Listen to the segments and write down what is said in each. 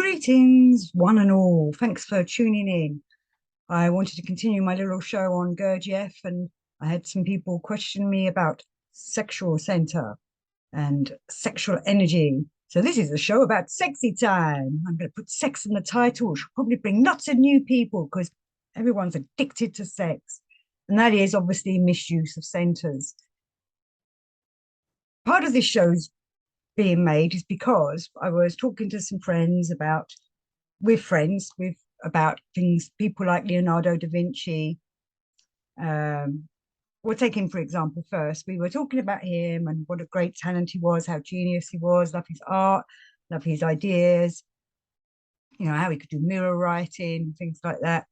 Greetings, one and all. Thanks for tuning in. I wanted to continue my little show on Gurdjieff, and I had some people question me about sexual center and sexual energy. So this is a show about sexy time. I'm going to put sex in the title, which will probably bring lots of new people because everyone's addicted to sex. And that is obviously misuse of centers. Part of this show's being made is because I was talking to some friends about about things, people like Leonardo da Vinci. We'll take him for example first. We were talking about him and what a great talent he was, how genius he was, love his art, love his ideas, how he could do mirror writing, things like that.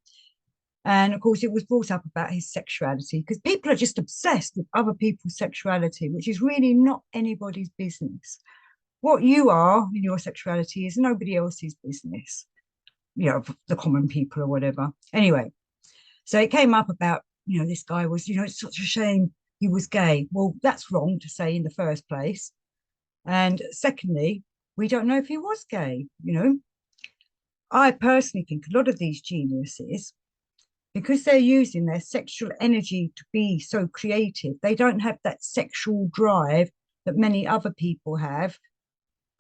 And of course, it was brought up about his sexuality because people are just obsessed with other people's sexuality, which is really not anybody's business. What you are in your sexuality is nobody else's business, the common people or whatever. Anyway, so it came up about, this guy was, it's such a shame he was gay. Well, that's wrong to say in the first place. And secondly, we don't know if he was gay. I personally think a lot of these geniuses, because they're using their sexual energy to be so creative, they don't have that sexual drive that many other people have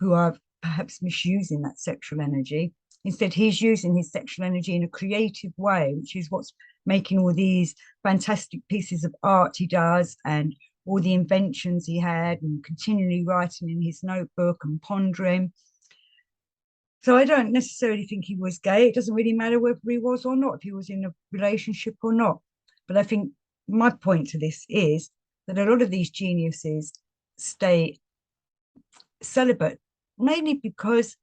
who are perhaps misusing that sexual energy. Instead, he's using his sexual energy in a creative way, which is what's making all these fantastic pieces of art he does and all the inventions he had and continually writing in his notebook and pondering. So I don't necessarily think he was gay. It doesn't really matter whether he was or not, if he was in a relationship or not. But I think my point to this is that a lot of these geniuses stay celibate, mainly because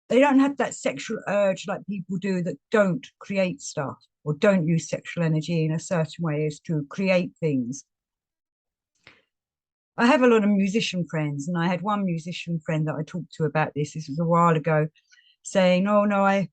they don't have that sexual urge like people do that don't create stuff or don't use sexual energy in a certain way as to create things. I have a lot of musician friends, and I had one musician friend that I talked to about this. This was a while ago, saying, "Oh no,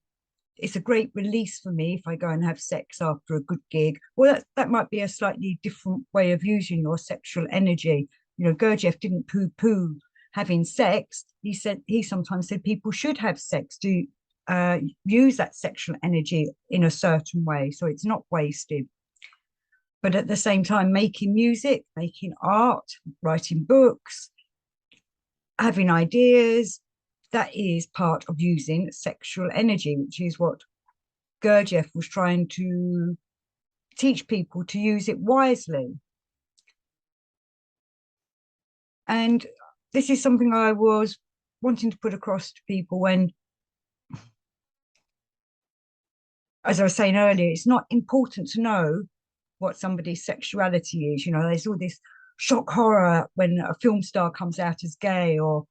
it's a great release for me if I go and have sex after a good gig." Well, that might be a slightly different way of using your sexual energy. Gurdjieff didn't poo-poo having sex. He sometimes said people should have sex to use that sexual energy in a certain way, so it's not wasted. But at the same time, making music, making art, writing books, having ideas, that is part of using sexual energy, which is what Gurdjieff was trying to teach people to use it wisely. And this is something I was wanting to put across to people when, as I was saying earlier, it's not important to know what somebody's sexuality is. There's all this shock horror when a film star comes out as gay, or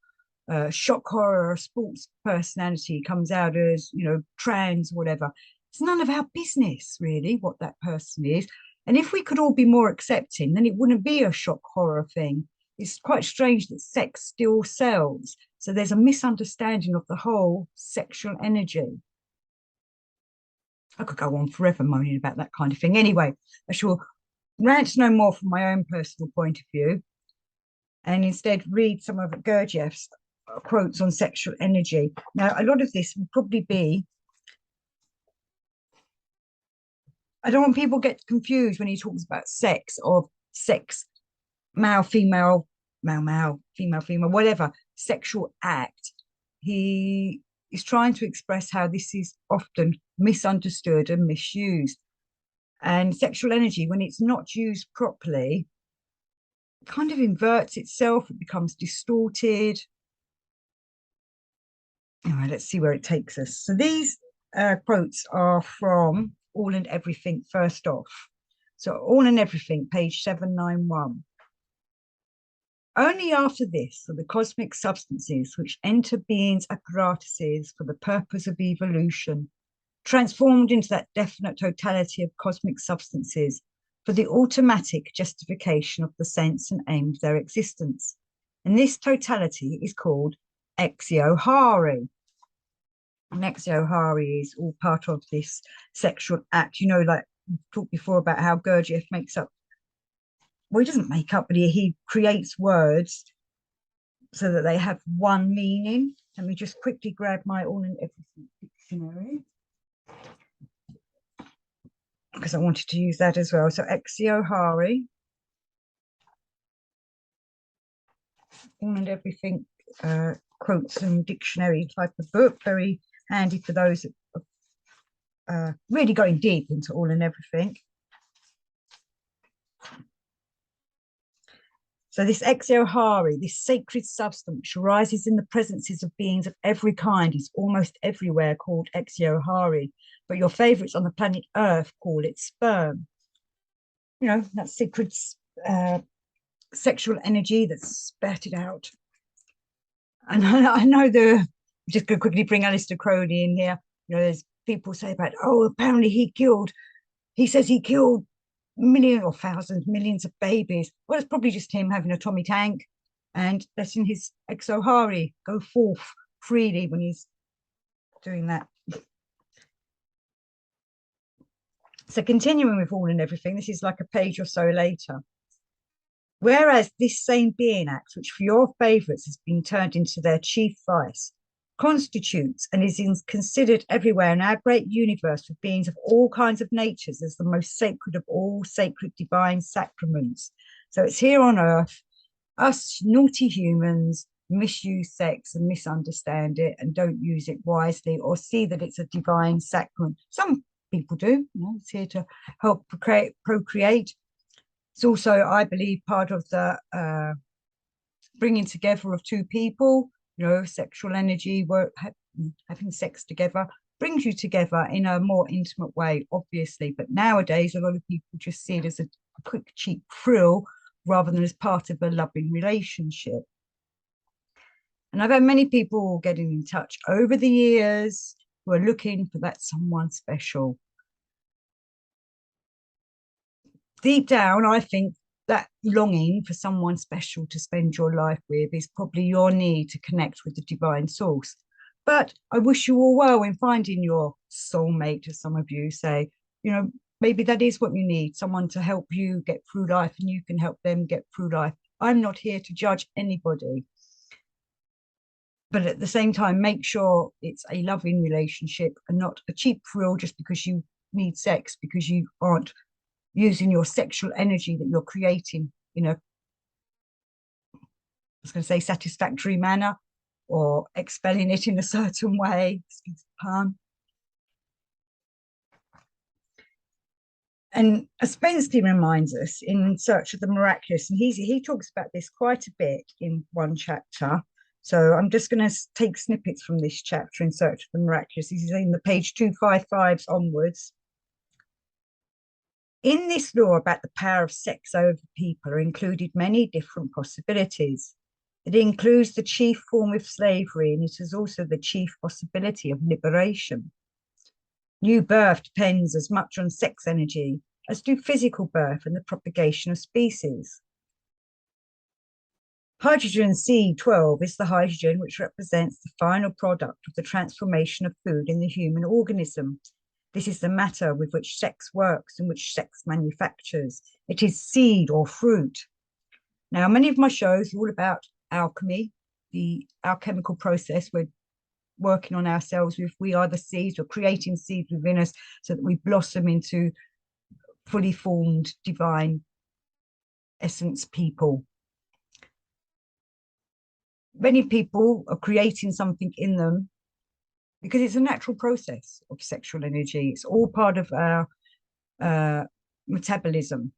shock horror, a sports personality comes out as, trans, whatever. It's none of our business, really, what that person is. And if we could all be more accepting, then it wouldn't be a shock horror thing. It's quite strange that sex still sells. So there's a misunderstanding of the whole sexual energy. I could go on forever moaning about that kind of thing. Anyway, I shall rant no more from my own personal point of view and instead read some of Gurdjieff's quotes on sexual energy. Now, a lot of this will probably be, I don't want people to get confused when he talks about sex, of sex, male, female, male, female, female, whatever, sexual act. He is trying to express how this is often misunderstood and misused. And sexual energy, when it's not used properly, kind of inverts itself, it becomes distorted. All right, let's see where it takes us. So these quotes are from All and Everything first off. So All and Everything, page 791. Only after this are the cosmic substances which enter being's apparatuses for the purpose of evolution, transformed into that definite totality of cosmic substances for the automatic justification of the sense and aim of their existence. And this totality is called exiohari. And exiohari is all part of this sexual act. Like we talked before about how Gurdjieff makes up, well, he doesn't make up, but he creates words so that they have one meaning. Let me just quickly grab my All and Everything dictionary, because I wanted to use that as well. So Exiohari, All and Everything quotes and dictionary type of book, very handy for those that are really going deep into All and Everything. So this Exiohari, this sacred substance which arises in the presences of beings of every kind, is almost everywhere called Exiohari, but your favourites on the planet Earth call it sperm. You know, that sacred sexual energy that's spurted out. And I know just going to quickly bring Alistair Crowley in here. You know, there's people say about, oh, apparently he says he killed millions or thousands, millions of babies. Well, it's probably just him having a Tommy tank and letting his Exohari go forth freely when he's doing that. So continuing with All and Everything, this is like a page or so later. Whereas this same being acts, which for your favourites has been turned into their chief vice, constitutes and is considered everywhere in our great universe with beings of all kinds of natures as the most sacred of all sacred divine sacraments. So it's here on earth, us naughty humans misuse sex and misunderstand it and don't use it wisely or see that it's a divine sacrament. Some people do, you know, it's here to help procreate. It's also, I believe, part of the bringing together of two people. You know, sexual energy, having sex together brings you together in a more intimate way, obviously. But nowadays, a lot of people just see it as a quick, cheap thrill rather than as part of a loving relationship. And I've had many people getting in touch over the years who are looking for that someone special. Deep down, I think that longing for someone special to spend your life with is probably your need to connect with the divine source. But I wish you all well in finding your soulmate, as some of you say. You know, maybe that is what you need, someone to help you get through life and you can help them get through life. I'm not here to judge anybody. But at the same time, make sure it's a loving relationship and not a cheap thrill just because you need sex, because you aren't using your sexual energy that you're creating in I was going to say satisfactory manner, or expelling it in a certain way. Excuse the pun. And Ouspensky reminds us in Search of the Miraculous, and he talks about this quite a bit in one chapter. So I'm just going to take snippets from this chapter in Search of the Miraculous. This is in the page 255 onwards. In this law about the power of sex over people are included many different possibilities. It includes the chief form of slavery, and it is also the chief possibility of liberation. New birth depends as much on sex energy as do physical birth and the propagation of species. Hydrogen C12 is the hydrogen which represents the final product of the transformation of food in the human organism. This is the matter with which sex works and which sex manufactures. It is seed or fruit. Now, many of my shows are all about alchemy, the alchemical process we're working on ourselves with. We are the seeds, or creating seeds within us so that we blossom into fully formed divine essence people. Many people are creating something in them because it's a natural process of sexual energy. It's all part of our metabolism.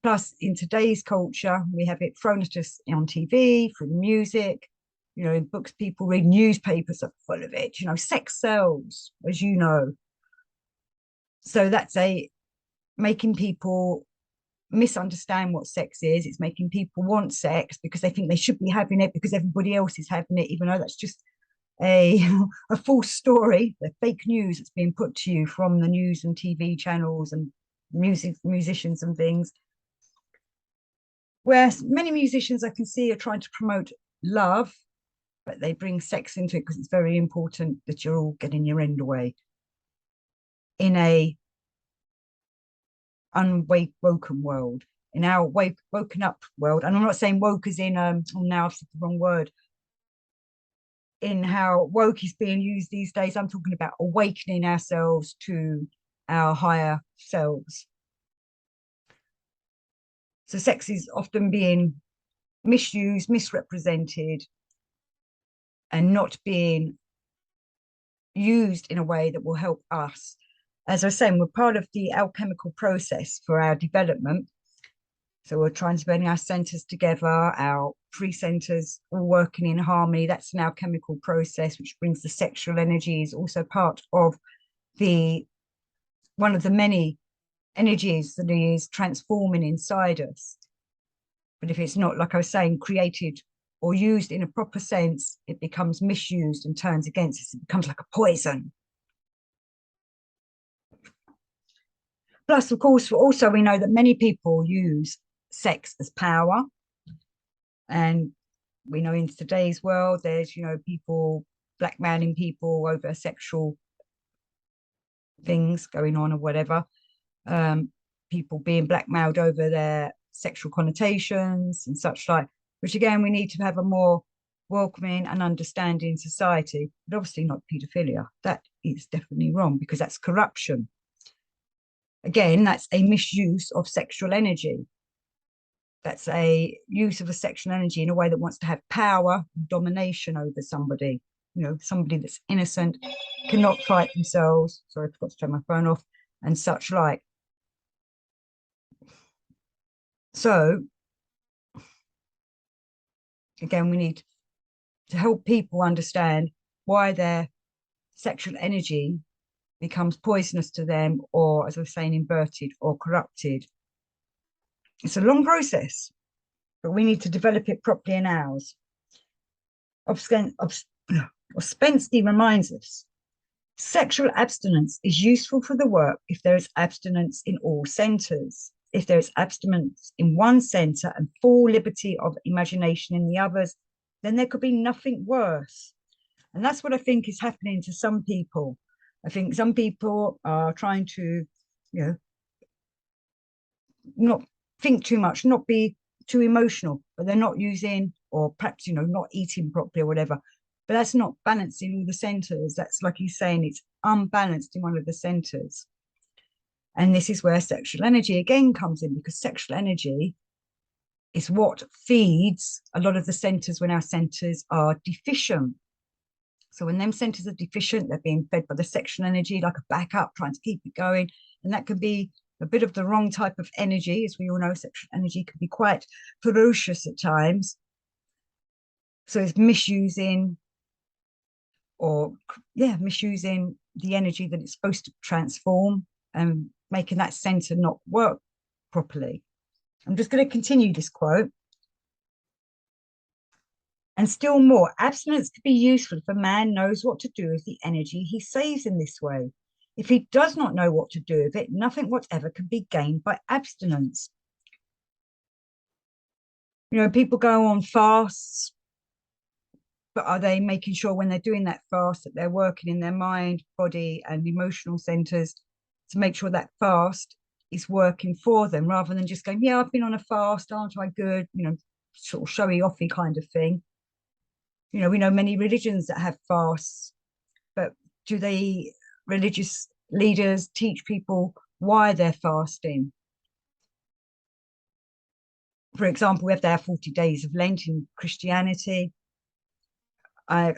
Plus, in today's culture, we have it thrown at us on TV, through music, you know, in books people read, newspapers are full of it, you know, sex sells, as you know. So that's making people misunderstand what sex is. It's making people want sex because they think they should be having it because everybody else is having it, even though that's just a false story, the fake news that's being put to you from the news and TV channels and musicians and things. Whereas many musicians I can see are trying to promote love, but they bring sex into it because it's very important that you're all getting your end away in a unwoken world, in our woken up world. And I'm not saying woke as in, oh, now I've said the wrong word. in how woke is being used these days. I'm talking about awakening ourselves to our higher selves. So sex is often being misused, misrepresented, and not being used in a way that will help us. As I was saying, we're part of the alchemical process for our development. So we're trying to bring our centers together, our three centers all working in harmony. That's an alchemical process which brings the sexual energies, also part of the one of the many energies that is transforming inside us. But if it's not, like I was saying, created or used in a proper sense, it becomes misused and turns against us. It becomes like a poison. Plus, of course, also we know that many people use sex as power. And we know in today's world, there's, people blackmailing people over sexual things going on or whatever. People being blackmailed over their sexual connotations and such like, which again, we need to have a more welcoming and understanding society, but obviously not paedophilia. That is definitely wrong because that's corruption. Again, that's a misuse of sexual energy. That's a use of a sexual energy in a way that wants to have power, domination over somebody. Somebody that's innocent, cannot fight themselves. Sorry, I forgot to turn my phone off, and such like. So, again, we need to help people understand why their sexual energy becomes poisonous to them, or, as I was saying, inverted or corrupted. It's a long process, but we need to develop it properly in ours. Ouspensky reminds us, sexual abstinence is useful for the work if there is abstinence in all centers. If there is abstinence in one center and full liberty of imagination in the others, then there could be nothing worse. And that's what I think is happening to some people. I think some people are trying to, not think too much, not be too emotional, but they're not using, or perhaps, not eating properly or whatever. But that's not balancing all the centers. That's, like he's saying, it's unbalanced in one of the centers. And this is where sexual energy again comes in, because sexual energy is what feeds a lot of the centers when our centers are deficient. So when them centers are deficient, they're being fed by the sexual energy, like a backup, trying to keep it going. And that can be a bit of the wrong type of energy. As we all know, sexual energy can be quite ferocious at times. So it's misusing the energy that it's supposed to transform and making that center not work properly. I'm just going to continue this quote. And still more, abstinence could be useful if a man knows what to do with the energy he saves in this way. If he does not know what to do with it, nothing whatever can be gained by abstinence. People go on fasts, but are they making sure when they're doing that fast that they're working in their mind, body, and emotional centers to make sure that fast is working for them, rather than just going, yeah, I've been on a fast, aren't I good? Sort of showy offy kind of thing. We know many religions that have fasts, but do the religious leaders teach people why they're fasting? For example, we have to have 40 days of Lent in Christianity. I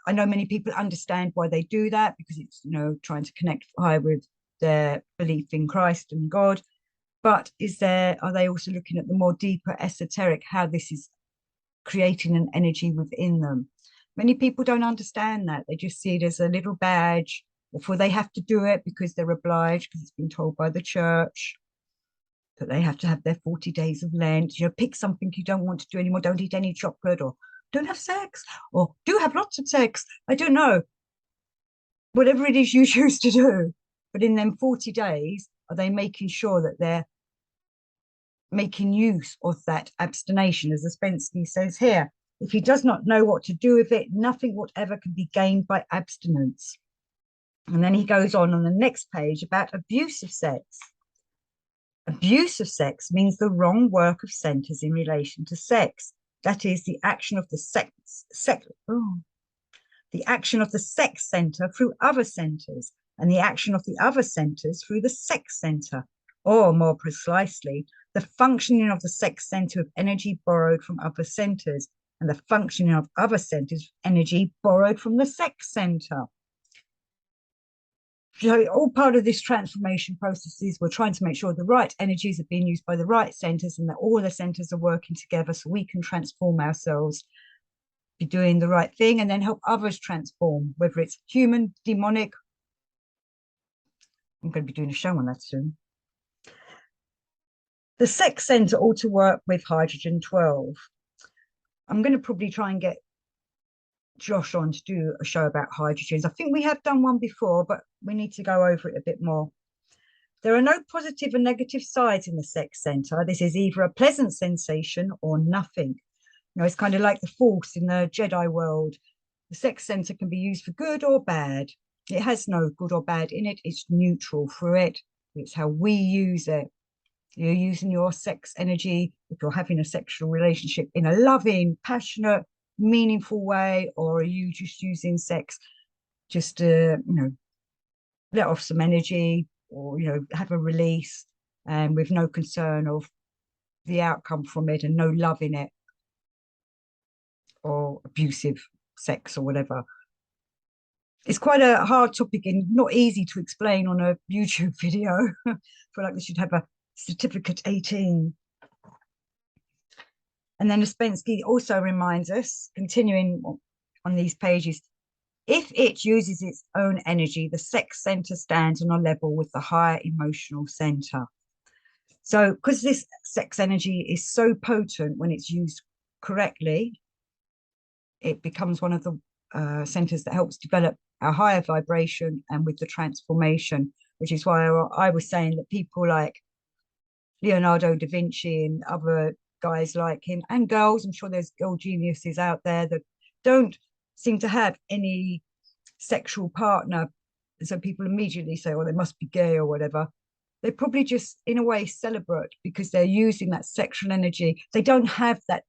know many people understand why they do that, because it's, trying to connect higher with their belief in Christ and God. But are they also looking at the more deeper esoteric, how this is creating an energy within them? Many people don't understand that. They just see it as a little badge, or they have to do it because they're obliged, because it's been told by the church that they have to have their 40 days of Lent. Pick something you don't want to do anymore. Don't eat any chocolate, or don't have sex, or do have lots of sex. I don't know. Whatever it is you choose to do. But in them 40 days, are they making sure that they're making use of that abstination? As Ouspensky says here, if he does not know what to do with it, nothing whatever can be gained by abstinence. And then he goes on the next page about abuse of sex. Abuse of sex means the wrong work of centers in relation to sex. That is, the action of the the action of the sex center through other centers, and the action of the other centers through the sex center, or more precisely, the functioning of the sex center of energy borrowed from other centers, and the functioning of other centers of energy borrowed from the sex center. So all part of this transformation processes, we're trying to make sure the right energies are being used by the right centers and that all the centers are working together so we can transform ourselves, be doing the right thing, and then help others transform, whether it's human, demonic. I'm going to be doing a show on that soon. The sex center ought to work with hydrogen 12. I'm going to probably try and get Josh on to do a show about hydrogens. I think we have done one before, but we need to go over it a bit more. There are no positive and negative sides in the sex center. This is either a pleasant sensation or nothing. You know, it's kind of like the Force in the Jedi world. The sex center can be used for good or bad. It has no good or bad in it. It's neutral for it. It's how we use it. You're using your sex energy, if you're having a sexual relationship, in a loving, passionate, meaningful way, or are you just using sex just to, you know, let off some energy, or, you know, have a release, and with no concern of the outcome from it and no love in it, or abusive sex or whatever. It's quite a hard topic and not easy to explain on a YouTube video. I feel like they should have a certificate 18. And then Uspensky also reminds us, continuing on these pages, if it uses its own energy, the sex center stands on a level with the higher emotional center. So because this sex energy is so potent when it's used correctly, it becomes one of the centers that helps develop our higher vibration and with the transformation, which is why I was saying that people like Leonardo da Vinci and other guys like him, and girls, I'm sure there's girl geniuses out there that don't seem to have any sexual partner, so people immediately say, well, they must be gay or whatever. They're probably just in a way celibate because they're using that sexual energy. They don't have that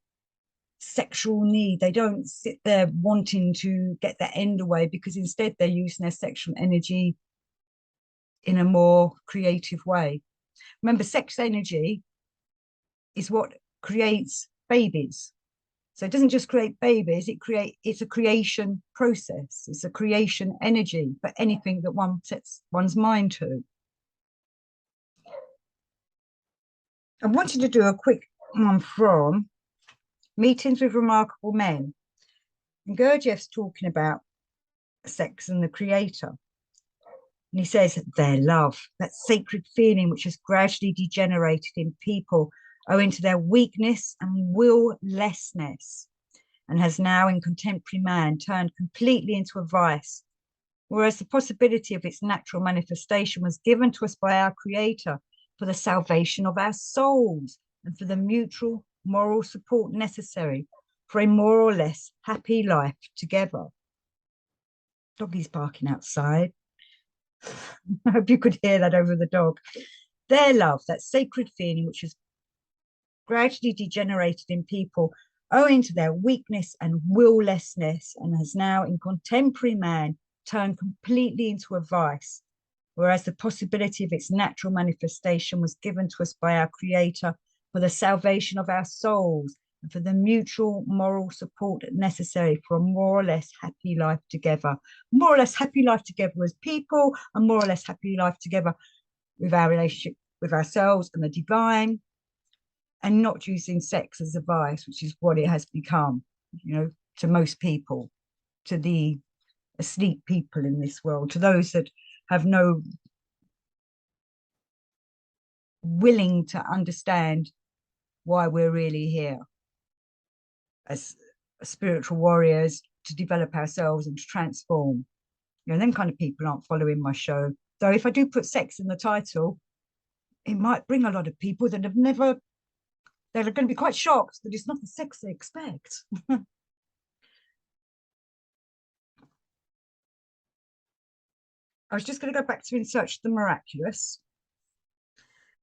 sexual need. They don't sit there wanting to get their end away, because instead they're using their sexual energy in a more creative way. Remember, sex energy is what creates babies. So it doesn't just create babies, it's a creation process. It's a creation energy for anything that one sets one's mind to. I wanted to do a quick one from Meetings with Remarkable Men. And Gurdjieff's talking about sex and the creator. And he says, their love, that sacred feeling which has gradually degenerated in people owing to their weakness and will-lessness, and has now in contemporary man turned completely into a vice, whereas the possibility of its natural manifestation was given to us by our Creator for the salvation of our souls and for the mutual moral support necessary for a more or less happy life together. Doggy's barking outside. I hope you could hear that over the dog. Their love, that sacred feeling which has gradually degenerated in people owing to their weakness and will-lessness, and has now in contemporary man turned completely into a vice, whereas the possibility of its natural manifestation was given to us by our Creator for the salvation of our souls and for the mutual moral support necessary for a more or less happy life together. More or less happy life together as people, and more or less happy life together with our relationship with ourselves and the divine, and not using sex as a vice, which is what it has become, you know, to most people, to the asleep people in this world, to those that have no willing to understand why we're really here as spiritual warriors, to develop ourselves and to transform. You know, them kind of people aren't following my show. So if I do put sex in the title, it might bring a lot of people that have never, they're going to be quite shocked that it's not the sex they expect. I was just going to go back to In Search of the Miraculous.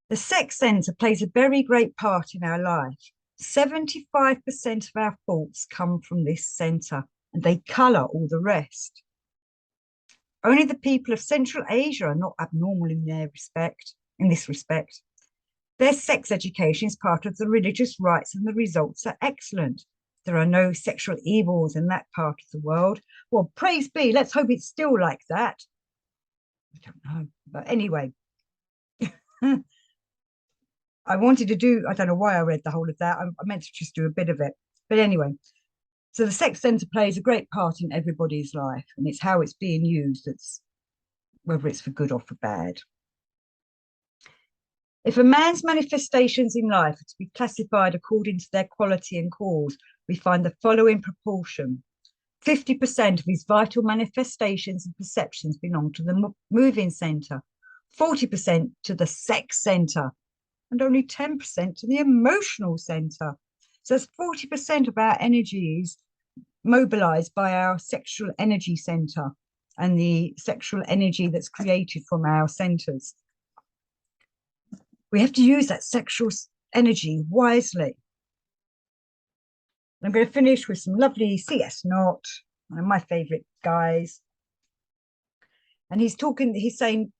The sex center plays a very great part in our life. 75% of our thoughts come from this center. and they colour all the rest. Only the people of Central Asia are not abnormal in this respect. Their sex education is part of the religious rites and the results are excellent. There are no sexual evils in that part of the world. Well, praise be, let's hope it's still like that. I don't know, but anyway. I wanted to do, I don't know why I read the whole of that. I meant to just do a bit of it. But anyway, so the sex center plays a great part in everybody's life, and it's how it's being used that's whether it's for good or for bad. If a man's manifestations in life are to be classified according to their quality and cause, we find the following proportion. 50% of his vital manifestations and perceptions belong to the moving center, 40% to the sex center, and only 10% to the emotional center. So that's 40% of our energy is mobilized by our sexual energy center and the sexual energy that's created from our centers. We have to use that sexual energy wisely. I'm going to finish with some lovely C.S. Knott, one of my favorite guys. And he's saying,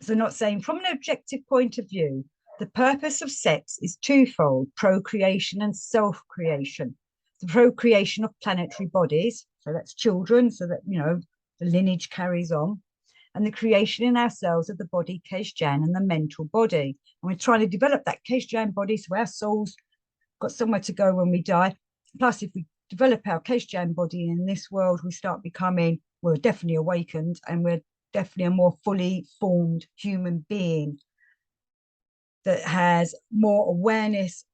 so not saying, from an objective point of view, the purpose of sex is twofold: procreation and self-creation. The procreation of planetary bodies, so that's children, so that, you know, the lineage carries on, and the creation in ourselves of the body, Keshjan, and the mental body. And we're trying to develop that Keshjan body so our souls got somewhere to go when we die. Plus, if we develop our Keshjan body in this world, we start becoming, we're definitely awakened, and we're definitely a more fully formed human being that has more awareness,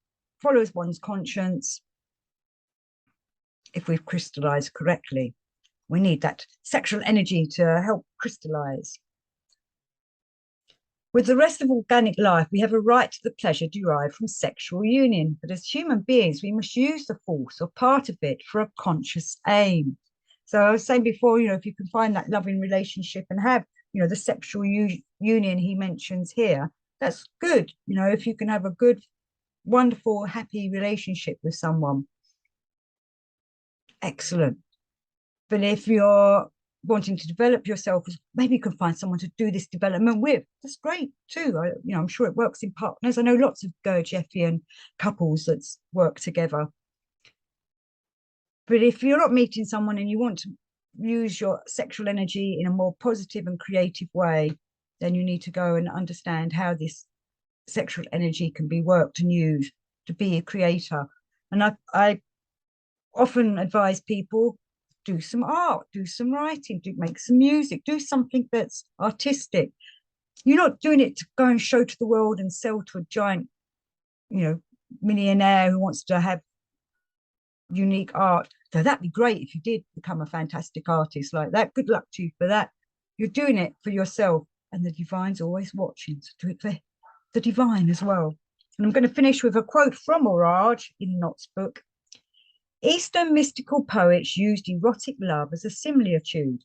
follows one's conscience. If we've crystallized correctly, we need that sexual energy to help crystallize. With the rest of organic life, we have a right to the pleasure derived from sexual union, but as human beings, we must use the force or part of it for a conscious aim. So I was saying before, you know, if you can find that loving relationship and have, you know, the sexual union he mentions here, that's good. You know, if you can have a good, wonderful, happy relationship with someone, excellent. But if you're wanting to develop yourself, maybe you can find someone to do this development with. That's great too. You know, I'm sure it works in partners. I know lots of Gurdjieffian couples that work together. But if you're not meeting someone and you want to use your sexual energy in a more positive and creative way, then you need to go and understand how this sexual energy can be worked and used to be a creator. And I often advise people, do some art, do some writing, make some music, do something that's artistic. You're not doing it to go and show to the world and sell to a giant, you know, millionaire who wants to have unique art. So that'd be great if you did become a fantastic artist like that. Good luck to you for that. You're doing it for yourself, and the divine's always watching. So do it for the divine as well. And I'm going to finish with a quote from Orage in Knott's book. Eastern mystical poets used erotic love as a similitude.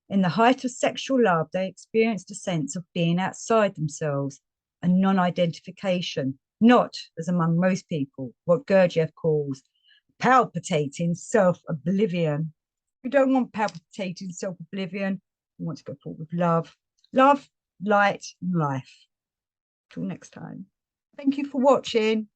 In the height of sexual love, they experienced a sense of being outside themselves, a non-identification, not, as among most people, what Gurdjieff calls palpitating self-oblivion. We don't want palpitating self-oblivion. We want to go forward with love. Love, light, and life. Till next time. Thank you for watching.